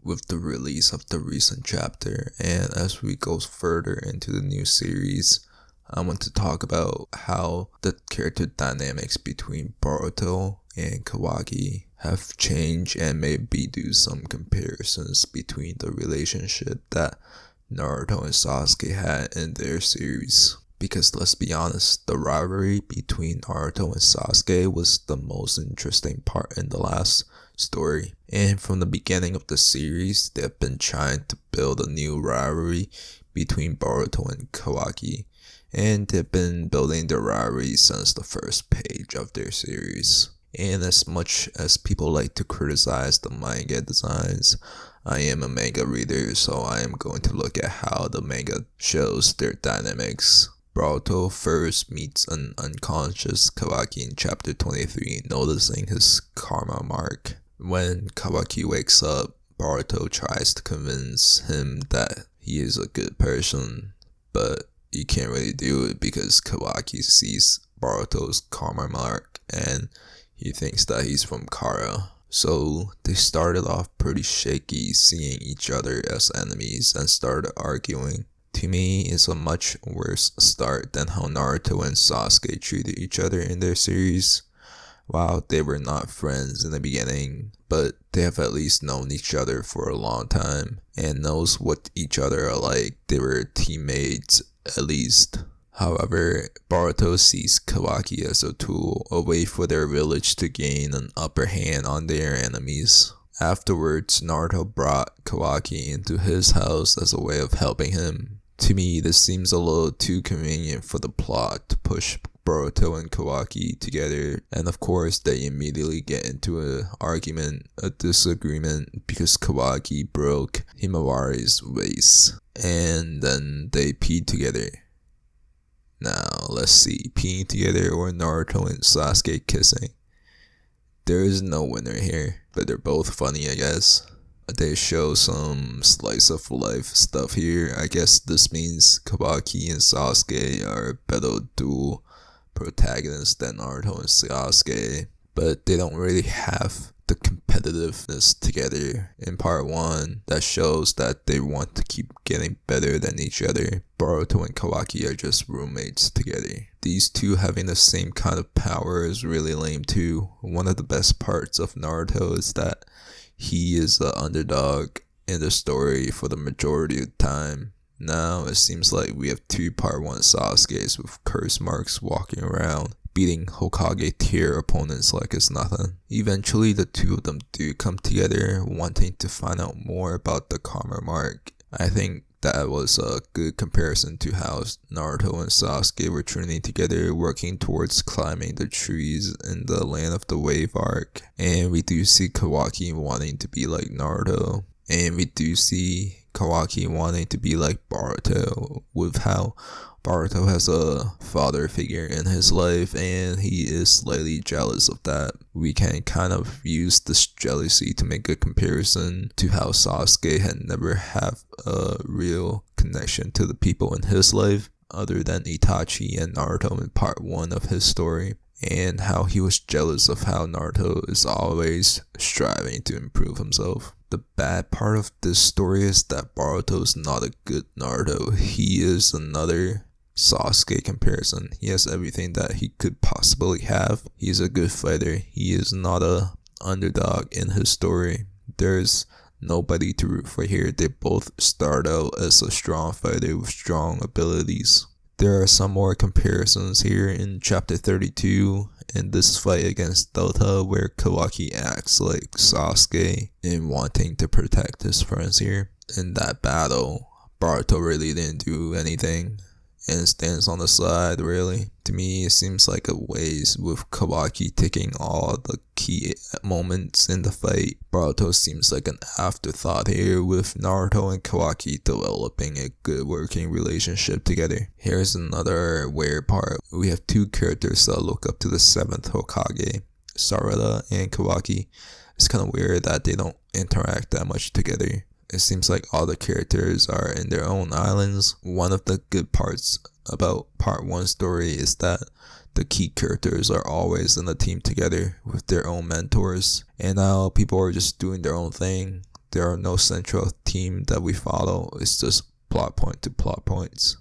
with the release of the recent chapter, and as we go further into the new series, I want to talk about how the character dynamics between Boruto and Kawaki have changed and maybe do some comparisons between the relationship that Naruto and Sasuke had in their series. Because let's be honest, the rivalry between Naruto and Sasuke was the most interesting part in the last story. And from the beginning of the series, they've been trying to build a new rivalry between Boruto and Kawaki. And they've been building their rivalry since the first page of their series. And as much as people like to criticize the manga designs, I am a manga reader, so I am going to look at how the manga shows their dynamics. Boruto first meets an unconscious Kawaki in chapter 23, noticing his karma mark. When Kawaki wakes up, Boruto tries to convince him that he is a good person, but he can't really do it because Kawaki sees Boruto's karma mark and he thinks that he's from Kara. So they started off pretty shaky, seeing each other as enemies and started arguing. To me, it's a much worse start than how Naruto and Sasuke treated each other in their series. While they were not friends in the beginning, but they have at least known each other for a long time and knows what each other are like. They were teammates at least. However, Boruto sees Kawaki as a tool, a way for their village to gain an upper hand on their enemies. Afterwards, Naruto brought Kawaki into his house as a way of helping him. To me, this seems a little too convenient for the plot to push Boruto and Kawaki together, and of course they immediately get into a disagreement because Kawaki broke Himawari's vase, and then they peed together. Now, let's see, peeing together or Naruto and Sasuke kissing. There is no winner here, but they're both funny, I guess. They show some slice of life stuff here. I guess this means Kawaki and Sasuke are a better dual protagonists than Naruto and Sasuke, but they don't really have the competitiveness together. In part 1, that shows that they want to keep getting better than each other. Boruto and Kawaki are just roommates together. These two having the same kind of power is really lame too. One of the best parts of Naruto is that he is the underdog in the story for the majority of the time. Now it seems like we have two part 1 Sasuke's with curse marks walking around, beating Hokage tier opponents like it's nothing. Eventually the two of them do come together, wanting to find out more about the karma mark. I think that was a good comparison to how Naruto and Sasuke were training together, working towards climbing the trees in the land of the wave arc. And we do see Kawaki wanting to be like Naruto. And we do see Kawaki wanting to be like Boruto, with how Boruto has a father figure in his life and he is slightly jealous of that. We can kind of use this jealousy to make a comparison to how Sasuke had never have a real connection to the people in his life other than Itachi and Naruto in part 1 of his story, and how he was jealous of how Naruto is always striving to improve himself. The bad part of this story is that Boruto is not a good Naruto. He is another Sasuke comparison. He has everything that he could possibly have. He's a good fighter. He is not a underdog in his story. There's nobody to root for here. They both start out as a strong fighter with strong abilities. There are some more comparisons here in chapter 32 in this fight against Delta, where Kawaki acts like Sasuke in wanting to protect his friends here. In that battle, Boruto really didn't do anything and stands on the side, really. To me, it seems like a waste with Kawaki taking all the key moments in the fight. Boruto seems like an afterthought here, with Naruto and Kawaki developing a good working relationship together. Here's another weird part. We have two characters that look up to the 7th Hokage, Sarada and Kawaki. It's kind of weird that they don't interact that much together. It seems like all the characters are in their own islands. One of the good parts about part 1 story is that the key characters are always in a team together with their own mentors. And now people are just doing their own thing. There are no central theme that we follow. It's just plot point to plot points.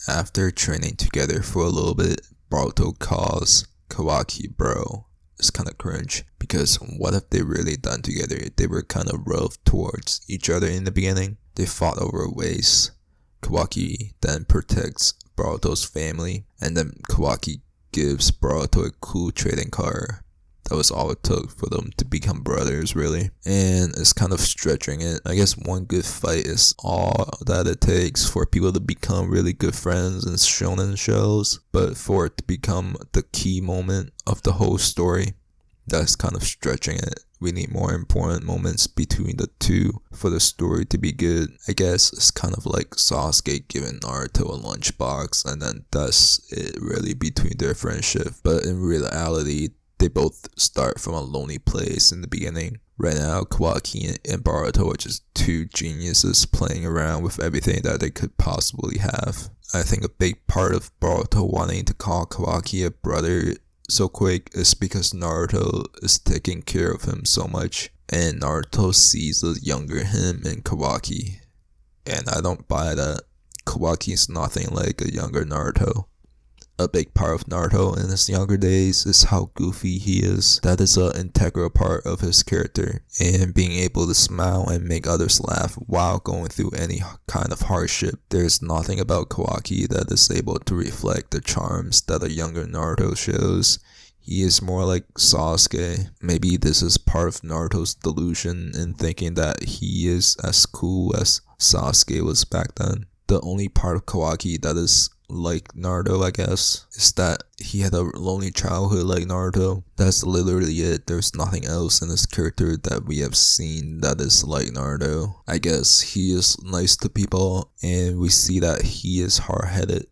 After training together for a little bit, Boruto calls Kawaki bro. It's kind of cringe, because what have they really done together? They were kind of rough towards each other in the beginning. They fought over ways. Kawaki then protects Boruto's family, and then Kawaki gives Boruto a cool trading card. That was all it took for them to become brothers, really. And it's kind of stretching it. I guess one good fight is all that it takes for people to become really good friends in shonen shows. But for it to become the key moment of the whole story, that's kind of stretching it. We need more important moments between the two for the story to be good. I guess it's kind of like Sasuke giving Naruto a lunchbox, and then that's it really between their friendship. But in reality, they both start from a lonely place in the beginning. Right now, Kawaki and Boruto are just two geniuses playing around with everything that they could possibly have. I think a big part of Boruto wanting to call Kawaki a brother so quick is because Naruto is taking care of him so much, and Naruto sees the younger him in Kawaki, and I don't buy that. Kawaki is nothing like a younger Naruto. A big part of Naruto in his younger days is how goofy he is. That is an integral part of his character, and being able to smile and make others laugh while going through any kind of hardship. There's nothing about Kawaki that is able to reflect the charms that a younger Naruto shows. He is more like Sasuke. Maybe this is part of Naruto's delusion in thinking that he is as cool as Sasuke was back then. The only part of Kawaki that is like Naruto, I guess, is that he had a lonely childhood like Naruto. That's literally it. There's nothing else in his character that we have seen that is like Naruto. I guess he is nice to people, and we see that he is hard-headed,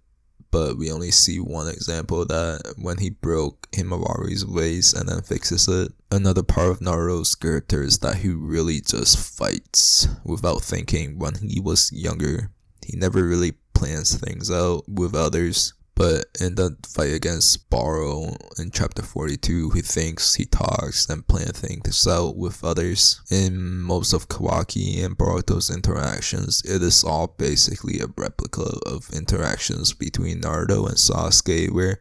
but we only see one example of that when he broke Himawari's vase and then fixes it. Another part of Naruto's character is that he really just fights without thinking. When he was younger, he never really plans things out with others, but in the fight against Baro in chapter 42, he thinks, he talks, and plans things out with others. In most of Kawaki and Boruto's interactions, it is all basically a replica of interactions between Naruto and Sasuke, where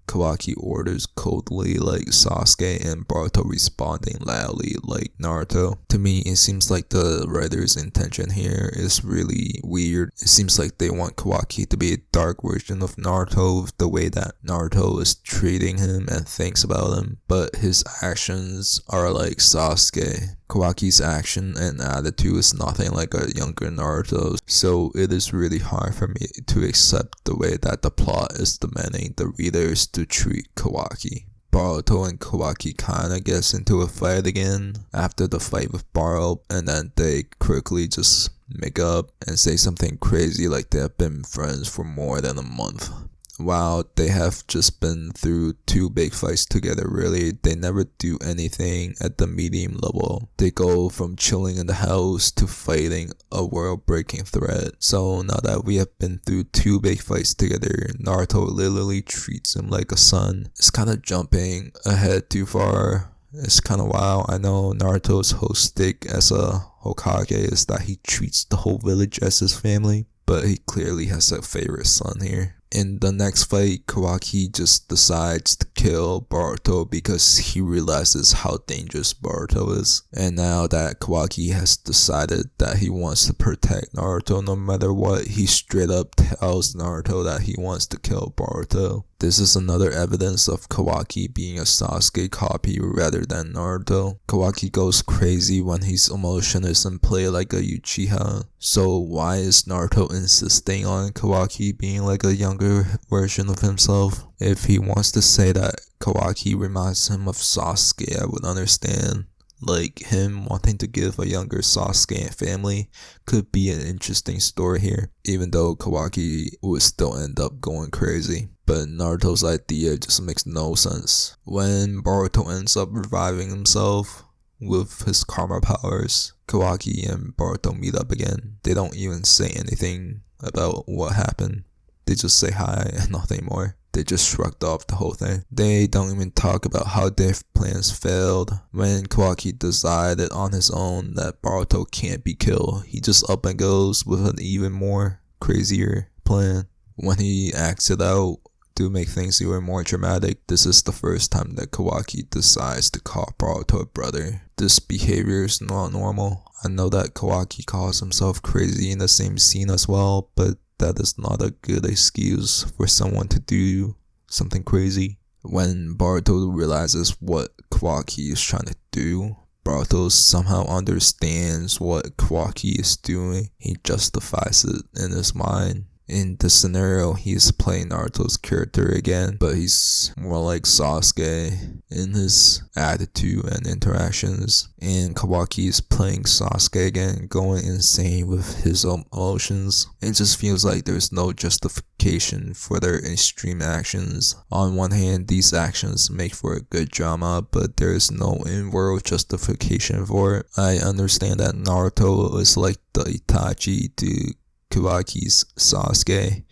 Kawaki orders coldly like Sasuke and Boruto responding loudly like Naruto. To me, it seems like the writer's intention here is really weird. It seems like they want Kawaki to be a dark version of Naruto with the way that Naruto is treating him and thinks about him, but his actions are like Sasuke. Kawaki's action and attitude is nothing like a younger Naruto, so it is really hard for me to accept the way that the plot is demanding the readers to treat Kawaki. Boruto and Kawaki kinda gets into a fight again after the fight with Baro, and then they quickly just make up and say something crazy like they have been friends for more than a month. Wow, they have just been through two big fights together, really. They never do anything at the medium level. They go from chilling in the house to fighting a world-breaking threat. So now that we have been through two big fights together, Naruto literally treats him like a son. It's kind of jumping ahead too far. It's kind of wild. I know Naruto's whole stick as a Hokage is that he treats the whole village as his family, but he clearly has a favorite son here. In the next fight, Kawaki just decides to kill Boruto because he realizes how dangerous Boruto is. And now that Kawaki has decided that he wants to protect Naruto no matter what, he straight up tells Naruto that he wants to kill Boruto. This is another evidence of Kawaki being a Sasuke copy rather than Naruto. Kawaki goes crazy when his emotion is in play like a Uchiha. So why is Naruto insisting on Kawaki being like a younger version of himself? If he wants to say that Kawaki reminds him of Sasuke, I would understand. Like, him wanting to give a younger Sasuke a family could be an interesting story here, even though Kawaki would still end up going crazy. But Naruto's idea just makes no sense. When Boruto ends up reviving himself with his karma powers, Kawaki and Boruto meet up again. They don't even say anything about what happened. They just say hi and nothing more. They just shrugged off the whole thing. They don't even talk about how their plans failed. When Kawaki decided on his own that Boruto can't be killed, he just up and goes with an even more crazier plan. When he acts it out to make things even more dramatic, this is the first time that Kawaki decides to call Boruto a brother. This behavior is not normal. I know that Kawaki calls himself crazy in the same scene as well, but that is not a good excuse for someone to do something crazy. When Boruto realizes what Kawaki is trying to do, Boruto somehow understands what Kawaki is doing. He justifies it in his mind. In this scenario, he's playing Naruto's character again, but he's more like Sasuke in his attitude and interactions. And Kawaki is playing Sasuke again, going insane with his emotions. It just feels like there's no justification for their extreme actions. On one hand, these actions make for a good drama, but there is no in-world justification for it. I understand that Naruto is like the Itachi to Kawaki's Sasuke,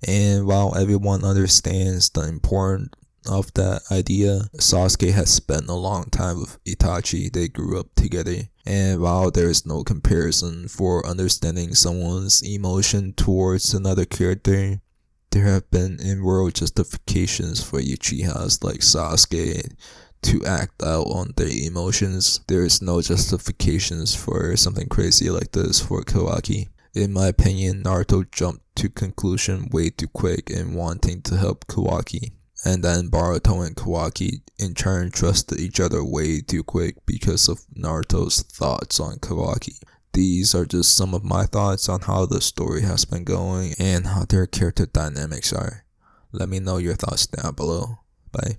and while everyone understands the importance of that idea, Sasuke has spent a long time with Itachi. They grew up together, and while there is no comparison for understanding someone's emotion towards another character, there have been in-world justifications for Uchihas like Sasuke to act out on their emotions. There is no justifications for something crazy like this for Kawaki. In my opinion, Naruto jumped to conclusion way too quick in wanting to help Kawaki. And then Boruto and Kawaki in turn trusted each other way too quick because of Naruto's thoughts on Kawaki. These are just some of my thoughts on how the story has been going and how their character dynamics are. Let me know your thoughts down below. Bye.